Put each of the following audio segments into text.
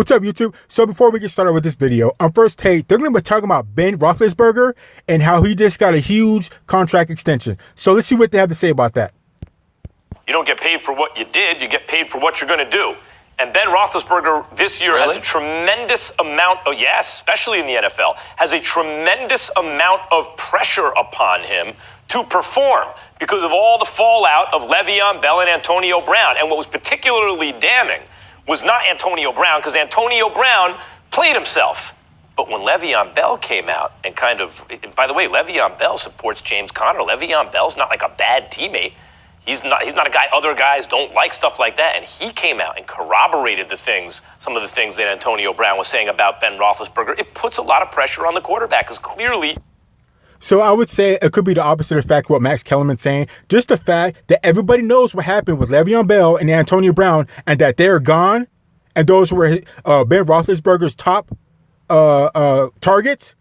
What's up, YouTube? So before we get started with this video, on First Take, they're going to be talking about Ben Roethlisberger and how he just got a huge contract extension. So let's see what they have to say about that. You don't get paid for what you did, you get paid for what you're going to do. And Ben Roethlisberger this year has a tremendous amount of, yes, especially in the NFL, has a tremendous amount of pressure upon him to perform because of all the fallout of Le'Veon Bell and Antonio Brown. And what was particularly damning was not Antonio Brown, because Antonio Brown played himself. But when Le'Veon Bell came out and by the way, Le'Veon Bell supports James Conner. Le'Veon Bell's not like a bad teammate. He's not a guy other guys don't like, stuff like that. And he came out and corroborated some of the things that Antonio Brown was saying about Ben Roethlisberger. It puts a lot of pressure on the quarterback because clearly. So I would say it could be the opposite of fact what Max Kellerman's saying. Just the fact that everybody knows what happened with Le'Veon Bell and Antonio Brown and that they're gone. And those were Ben Roethlisberger's top targets.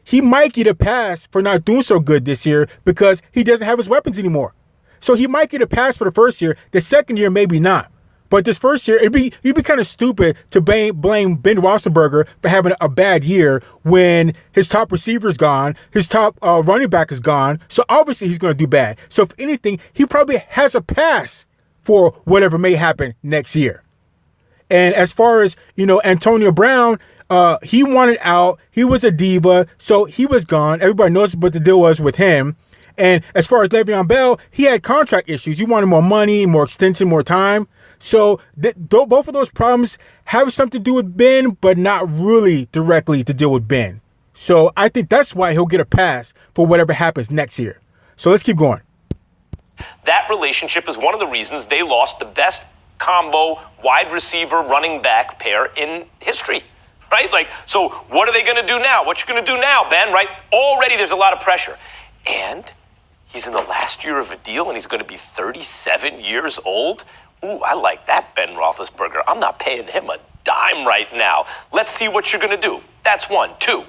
He might get a pass for not doing so good this year because he doesn't have his weapons anymore. So he might get a pass for the first year. The second year, maybe not. But this first year, you'd be kind of stupid to blame Ben Roethlisberger for having a bad year when his top receiver is gone, his top running back is gone. So obviously he's going to do bad. So if anything, he probably has a pass for whatever may happen next year. And as far as, Antonio Brown, he wanted out. He was a diva, so he was gone. Everybody knows what the deal was with him. And as far as Le'Veon Bell, he had contract issues. He wanted more money, more extension, more time. So both of those problems have something to do with Ben, but not really directly to deal with Ben. So I think that's why he'll get a pass for whatever happens next year. So let's keep going. That relationship is one of the reasons they lost the best combo wide receiver running back pair in history. Right? So what are they going to do now? What you going to do now, Ben? Right? Already there's a lot of pressure. And he's in the last year of a deal, and he's going to be 37 years old. Ooh, I like that, Ben Roethlisberger. I'm not paying him a dime right now. Let's see what you're going to do. That's one. Two,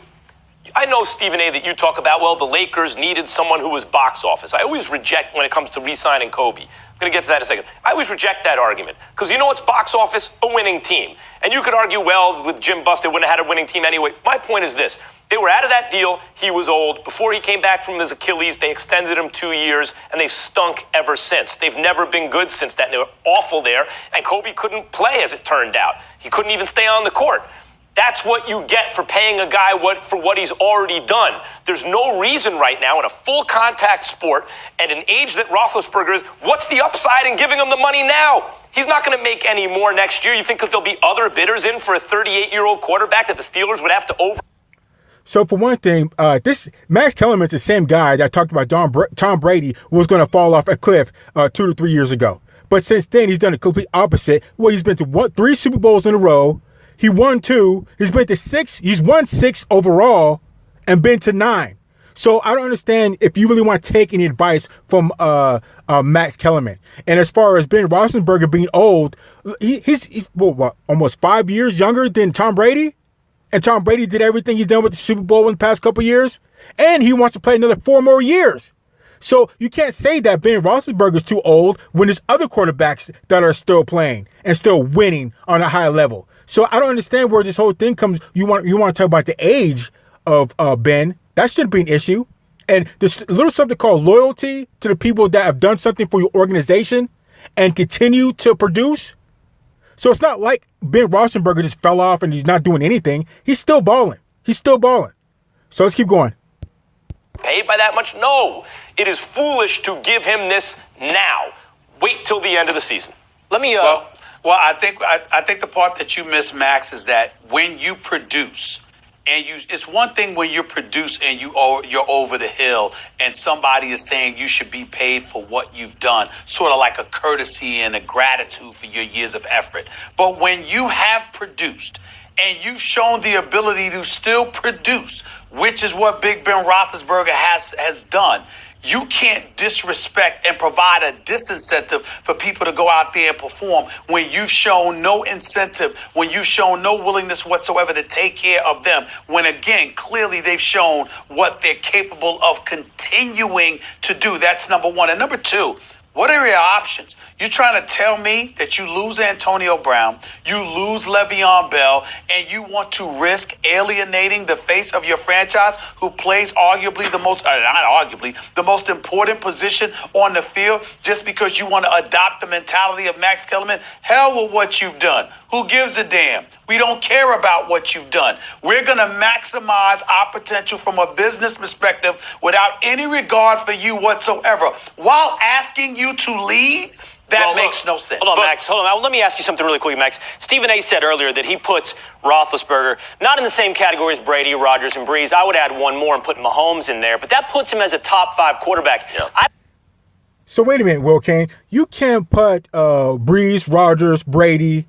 I know, Stephen A., that you talk about, well, the Lakers needed someone who was box office. I always reject when it comes to re-signing Kobe. I'm going to get to that in a second. I always reject that argument because you know what's box office? A winning team. And you could argue, well, with Jim Buss, they wouldn't have had a winning team anyway. My point is this. They were out of that deal. He was old. Before he came back from his Achilles, they extended him 2 years, and they've stunk ever since. They've never been good since that. They were awful there, and Kobe couldn't play, as it turned out. He couldn't even stay on the court. That's what you get for paying a guy for what he's already done. There's no reason right now in a full contact sport at an age that Roethlisberger is, what's the upside in giving him the money now? He's not going to make any more next year. You think because there'll be other bidders in for a 38-year-old quarterback that the Steelers would have to over? So for one thing, this Max Kellerman's the same guy that talked about Tom Brady was going to fall off a cliff 2 to 3 years ago. But since then, he's done the complete opposite. Well, he's been to 3 Super Bowls in a row. He won 2. He's been to 6. He's won 6 overall and been to 9. So I don't understand if you really want to take any advice from Max Kellerman. And as far as Ben Roethlisberger being old, he's almost 5 years younger than Tom Brady. And Tom Brady did everything he's done with the Super Bowl in the past couple years. And he wants to play another 4 more years. So you can't say that Ben Roethlisberger is too old when there's other quarterbacks that are still playing and still winning on a high level. So I don't understand where this whole thing comes. You want to talk about the age of Ben. That shouldn't be an issue. And there's a little something called loyalty to the people that have done something for your organization and continue to produce. So it's not like Ben Roethlisberger just fell off and he's not doing anything. He's still balling. So let's keep going. Paid by that much? No. It is foolish to give him this now. Wait till the end of the season. Let me Well, I think the part that you miss, Max, is that when you produce, and it's one thing when you produce and you're over the hill, and somebody is saying you should be paid for what you've done, sort of like a courtesy and a gratitude for your years of effort. But when you have produced and you've shown the ability to still produce, which is what Big Ben Roethlisberger has done, you can't disrespect and provide a disincentive for people to go out there and perform when you've shown no incentive, when you've shown no willingness whatsoever to take care of them, when, again, clearly they've shown what they're capable of continuing to do. That's number one. And number two, What are your options? You're trying to tell me that you lose Antonio Brown, you lose Le'Veon Bell, and you want to risk alienating the face of your franchise who plays arguably the most, not arguably, the most important position on the field just because you want to adopt the mentality of Max Kellerman? Hell with what you've done. Who gives a damn? We don't care about what you've done. We're going to maximize our potential from a business perspective without any regard for you whatsoever, while asking you to lead. That makes no sense. Hold on, Max. Hold on. Let me ask you something really quick, Max. Stephen A. said earlier that he puts Roethlisberger not in the same category as Brady, Rodgers, and Breeze. I would add one more and put Mahomes in there, but that puts him as a top 5 quarterback. Yeah. So wait a minute, Will Kane. You can't put Breeze, Rodgers, Brady,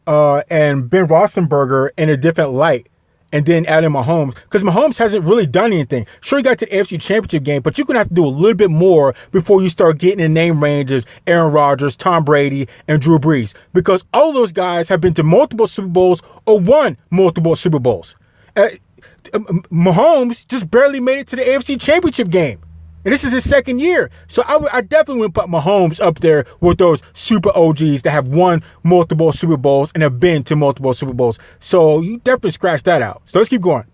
and Ben Roethlisberger in a different light and then add in Mahomes, because Mahomes hasn't really done anything. Sure, he got to the AFC Championship game, but you're going to have to do a little bit more before you start getting in name ranges Aaron Rodgers, Tom Brady, and Drew Brees, because all of those guys have been to multiple Super Bowls or won multiple Super Bowls. Mahomes just barely made it to the AFC Championship game. And this is his second year. So I definitely would put Mahomes up there with those super OGs that have won multiple Super Bowls and have been to multiple Super Bowls. So you definitely scratch that out. So let's keep going.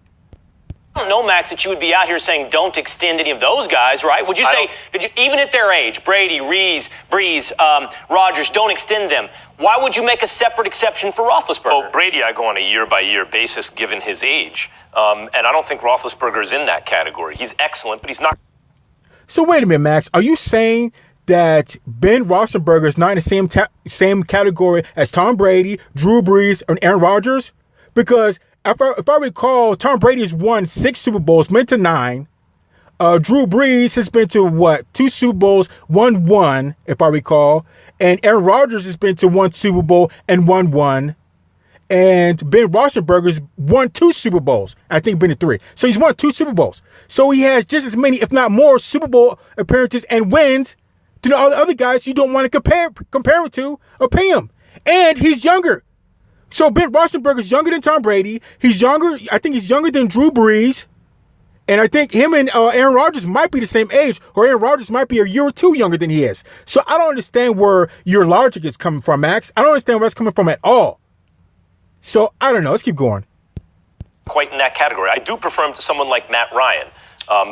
I don't know, Max, that you would be out here saying don't extend any of those guys, right? Would you say, even at their age, Brady, Breeze, Rodgers, don't extend them? Why would you make a separate exception for Roethlisberger? Well, Brady, I go on a year-by-year basis given his age. And I don't think Roethlisberger is in that category. He's excellent, but he's not. So wait a minute, Max. Are you saying that Ben Roethlisberger is not in the same category as Tom Brady, Drew Brees, and Aaron Rodgers? Because if I recall, Tom Brady has won 6 Super Bowls, been to 9. Drew Brees has been to 2 Super Bowls, won 1, if I recall. And Aaron Rodgers has been to 1 Super Bowl and won 1. And Ben Roethlisberger's won 2 Super Bowls. I think been to 3. So he's won 2 Super Bowls. So he has just as many, if not more, Super Bowl appearances and wins than all the other guys you don't want to compare him to or pay him. And he's younger. So Ben Roethlisberger's younger than Tom Brady. He's younger. I think he's younger than Drew Brees. And I think him and Aaron Rodgers might be the same age, or Aaron Rodgers might be a year or 2 younger than he is. So I don't understand where your logic is coming from, Max. I don't understand where that's coming from at all. So, I don't know. Let's keep going. Quite in that category. I do prefer him to someone like Matt Ryan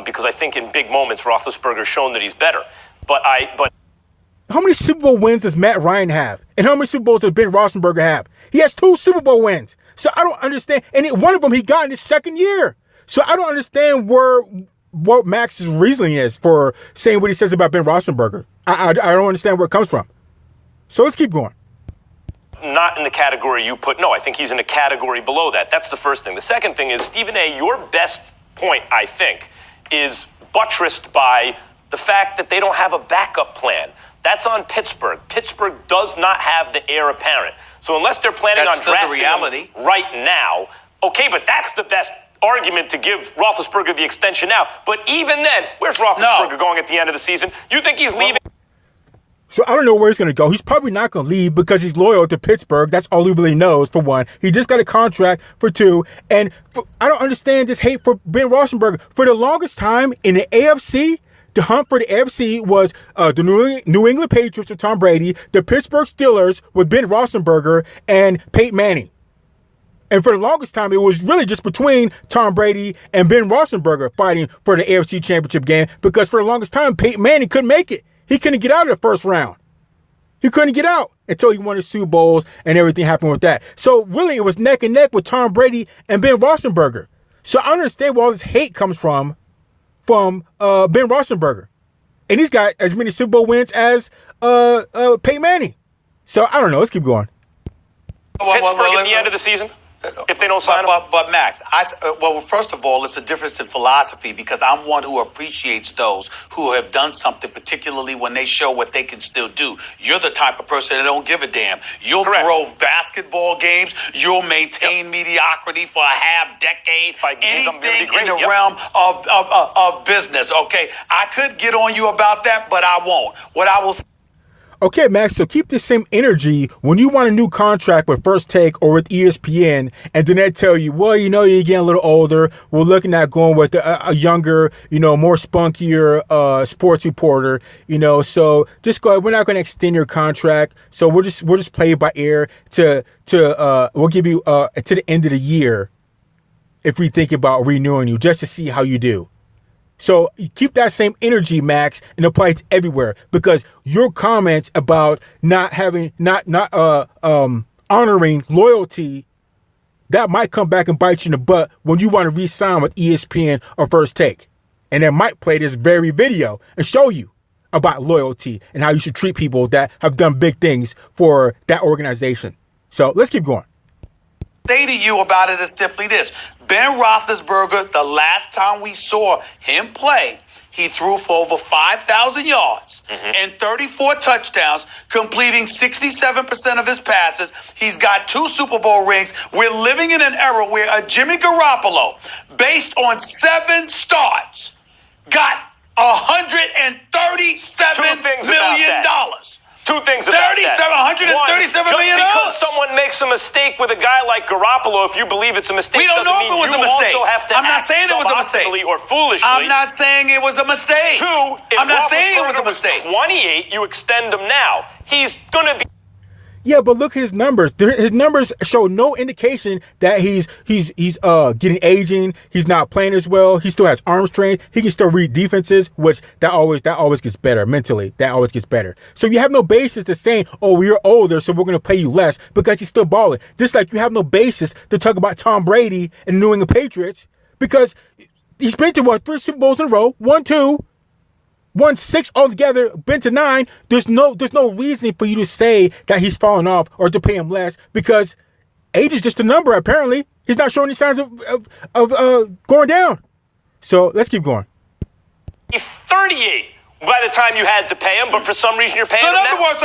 because I think in big moments, Roethlisberger's shown that he's better. But how many Super Bowl wins does Matt Ryan have? And how many Super Bowls does Ben Roethlisberger have? He has 2 Super Bowl wins. So, I don't understand. And one of them he got in his second year. So, I don't understand what Max's reasoning is for saying what he says about Ben Roethlisberger. I don't understand where it comes from. So, let's keep going. Not in the category you put. No, I think he's in a category below that. That's the first thing. The second thing is, Stephen A., your best point, I think, is buttressed by the fact that they don't have a backup plan. That's on Pittsburgh. Pittsburgh does not have the heir apparent. So unless they're planning on drafting him right now, okay, but that's the best argument to give Roethlisberger the extension now. But even then, where's Roethlisberger going at the end of the season? You think he's leaving? So I don't know where he's going to go. He's probably not going to leave because he's loyal to Pittsburgh. That's all he really knows, for one. He just got a contract for 2. And I don't understand this hate for Ben Roethlisberger. For the longest time in the AFC, the hunt for the AFC was the New England Patriots with Tom Brady, the Pittsburgh Steelers with Ben Roethlisberger, and Peyton Manning. And for the longest time, it was really just between Tom Brady and Ben Roethlisberger fighting for the AFC Championship game, because for the longest time, Peyton Manning couldn't make it. He couldn't get out of the first round. He couldn't get out until he won his Super Bowls and everything happened with that. So really, it was neck and neck with Tom Brady and Ben Roethlisberger. So I understand where all this hate comes from Ben Roethlisberger. And he's got as many Super Bowl wins as Peyton Manning. So I don't know. Let's keep going. Pittsburgh at the end of the season? If they don't sign him? But Max, first of all, it's a difference in philosophy, because I'm one who appreciates those who have done something, particularly when they show what they can still do. You're the type of person that don't give a damn. You'll throw basketball games. You'll maintain mediocrity for a half decade. Anything in the realm of business, okay? I could get on you about that, but I won't. What I will... Okay, Max, so keep the same energy when you want a new contract with First Take or with ESPN, and then they tell you, well, you know, you're getting a little older. We're looking at going with a younger, you know, more spunkier sports reporter, you know, so just go ahead. We're not going to extend your contract. So we'll just play it by ear we'll give you to the end of the year if we think about renewing you just to see how you do. So you keep that same energy, Max, and apply it everywhere, because your comments about not honoring loyalty, that might come back and bite you in the butt when you want to re-sign with ESPN or First Take. And they might play this very video and show you about loyalty and how you should treat people that have done big things for that organization. So let's keep going. Say to you about it is simply this. Ben Roethlisberger, the last time we saw him play, he threw for over 5,000 yards and 34 touchdowns, completing 67% of his passes. He's got 2 Super Bowl rings. We're living in an era where a Jimmy Garoppolo, based on 7 starts, got $137 million. Two things about that. $137 million. Just because someone makes a mistake with a guy like Garoppolo, if you believe it's a mistake, we don't know if it was a mistake. Also have to I'm not saying it was a mistake. Or foolishly. I'm not saying it was a mistake. 2, if I'm not saying it was a mistake. 28, you extend him now. He's going to be. Yeah, but look at his numbers. His numbers show no indication that he's getting aging. He's not playing as well. He still has arm strength. He can still read defenses, which that always gets better mentally. That always gets better. So you have no basis to saying, oh, you're older, so we're going to pay you less because he's still balling. Just like you have no basis to talk about Tom Brady and the New England Patriots because he's been to 3 Super Bowls in a row, 1, 2. Won 6 altogether, been to 9. There's no reason for you to say that he's falling off or to pay him less because age is just a number. Apparently, he's not showing any signs of going down. So let's keep going. He's 38 by the time you had to pay him, but for some reason you're paying him now. So in other words,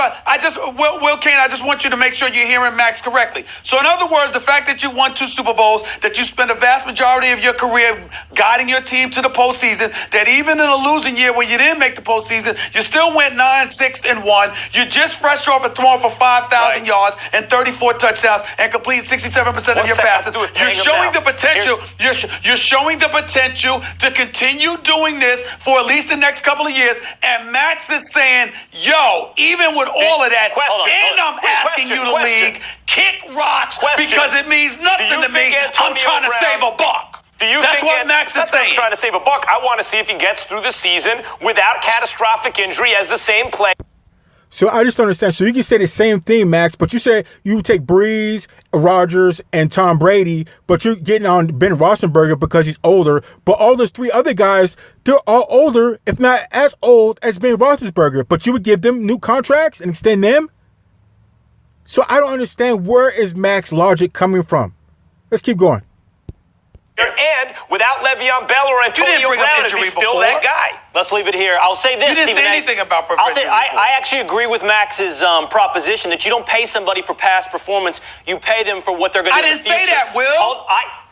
Will Kane, I just want you to make sure you're hearing Max correctly. So in other words, the fact that you won 2 Super Bowls, that you spent a vast majority of your career guiding your team to the postseason, that even in a losing year where you didn't make the postseason, you still went 9-6-1. You just fresh off of throwing for 5,000 yards and 34 touchdowns and completed 67% of your passes. You're showing the potential. You're showing the potential to continue doing this for at least the next couple of years. And Max is saying, yo, even with all of that, I'm asking you to league, kick rocks because it means nothing to me. I'm trying to save a buck. That's what Max is saying. Trying to save a buck. I want to see if he gets through the season without catastrophic injury as the same player. So I just don't understand. So you can say the same thing, Max, but you say you take Breeze, Rodgers, and Tom Brady, but you're getting on Ben Roethlisberger because he's older. But all those 3 other guys, they're all older, if not as old as Ben Roethlisberger. But you would give them new contracts and extend them? So I don't understand, where is Max's logic coming from? Let's keep going. And without Le'Veon Bell or Antonio Brown, is he still that guy? Let's leave it here. I'll say this, You didn't Stephen say anything about I'll say I actually agree with Max's proposition that you don't pay somebody for past performance. You pay them for what they're going to do in the future. I didn't say that, Will.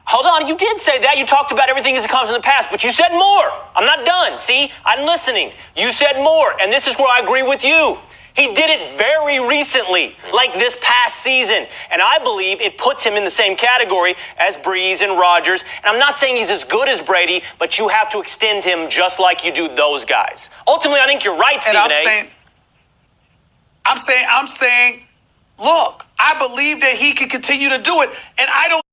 Hold on. You did say that. You talked about everything as it comes in the past, but you said more. I'm not done. See? I'm listening. You said more, and this is where I agree with you. He did it very recently, like this past season. And I believe it puts him in the same category as Breeze and Rodgers. And I'm not saying he's as good as Brady, but you have to extend him just like you do those guys. Ultimately, I think you're right, Stephen A. I'm saying, look, I believe that he can continue to do it, and I don't